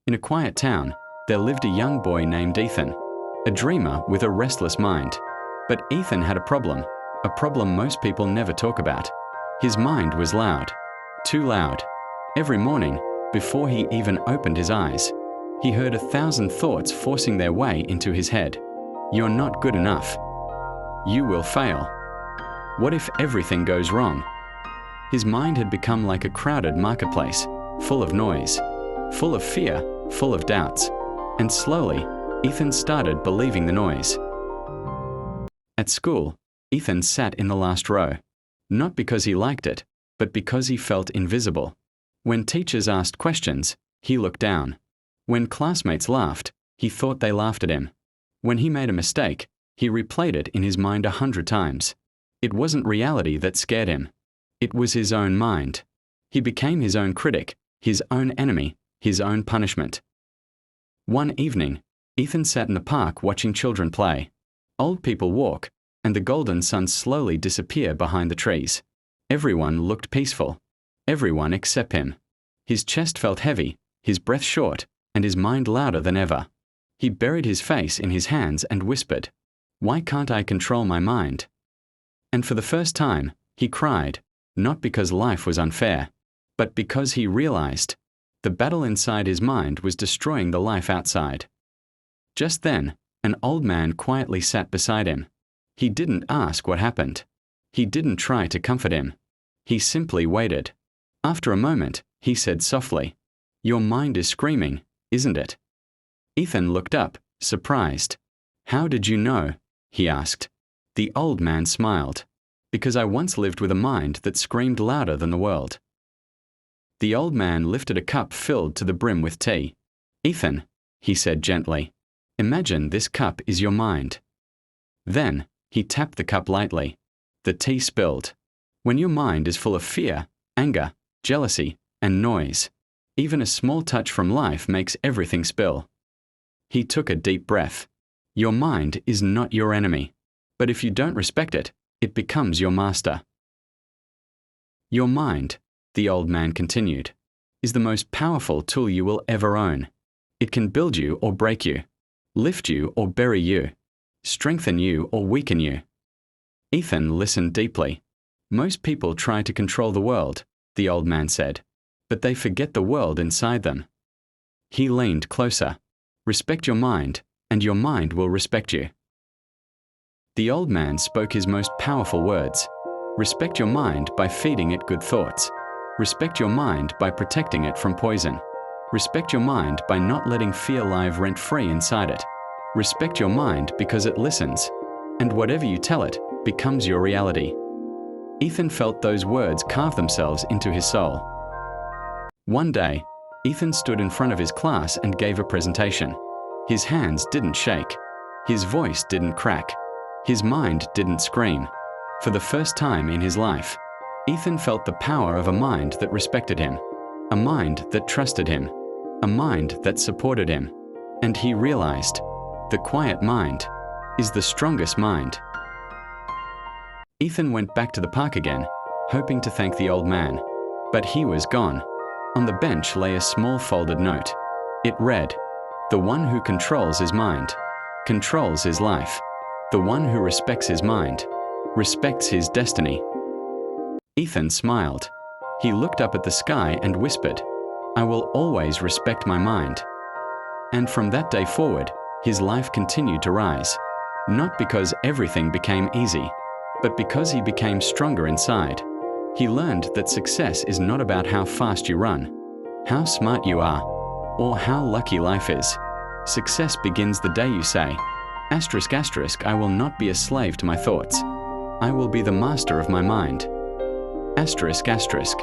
In a quiet town, there lived a young boy named Ethan, a dreamer with a restless mind. But Ethan had a problem most people never talk about. His mind was loud, too loud. Every morning, before he even opened his eyes, he heard 1,000 thoughts forcing their way into his head. You're not good enough. You will fail. What if everything goes wrong? His mind had become like a crowded marketplace, full of noise, full of fear, full of doubts. And slowly, Ethan started believing the noise. At school, Ethan sat in the last row, not because he liked it, but because he felt invisible. When teachers asked questions, he looked down. When classmates laughed, he thought they laughed at him. When he made a mistake, he replayed it in his mind 100 times. It wasn't reality that scared him. It was his own mind. He became his own critic, his own enemy, his own punishment. One evening, Ethan sat in the park watching children play. Old people walk, and the golden sun slowly disappear behind the trees. Everyone looked peaceful. Everyone except him. His chest felt heavy, his breath short, and his mind louder than ever. He buried his face in his hands and whispered, "Why can't I control my mind?" And for the first time, he cried, not because life was unfair, but because he realized the battle inside his mind was destroying the life outside. Just then, an old man quietly sat beside him. He didn't ask what happened. He didn't try to comfort him. He simply waited. After a moment, he said softly, "Your mind is screaming, isn't it?" Ethan looked up, surprised. "How did you know?" he asked. The old man smiled. "Because I once lived with a mind that screamed louder than the world." The old man lifted a cup filled to the brim with tea. "Ethan," he said gently, "imagine this cup is your mind." Then, he tapped the cup lightly. The tea spilled. When your mind is full of fear, anger, jealousy, and noise, even a small touch from life makes everything spill. He took a deep breath. Your mind is not your enemy, but if you don't respect it, it becomes your master. Your mind, the old man continued, is the most powerful tool you will ever own. It can build you or break you, lift you or bury you, strengthen you or weaken you. Ethan listened deeply. Most people try to control the world, the old man said, but they forget the world inside them. He leaned closer. Respect your mind, and your mind will respect you. The old man spoke his most powerful words. Respect your mind by feeding it good thoughts. Respect your mind by protecting it from poison. Respect your mind by not letting fear live rent-free inside it. Respect your mind because it listens, and whatever you tell it becomes your reality. Ethan felt those words carve themselves into his soul. One day, Ethan stood in front of his class and gave a presentation. His hands didn't shake. His voice didn't crack. His mind didn't scream. For the first time in his life, Ethan felt the power of a mind that respected him, a mind that trusted him, a mind that supported him. And he realized, the quiet mind is the strongest mind. Ethan went back to the park again, hoping to thank the old man, but he was gone. On the bench lay a small folded note. It read, "The one who controls his mind, controls his life. The one who respects his mind, respects his destiny." Ethan smiled. He looked up at the sky and whispered, "I will always respect my mind." And from that day forward, his life continued to rise. Not because everything became easy, but because he became stronger inside. He learned that success is not about how fast you run, how smart you are, or how lucky life is. Success begins the day you say, "Asterisk, asterisk, I will not be a slave to my thoughts. I will be the master of my mind. Asterisk, asterisk,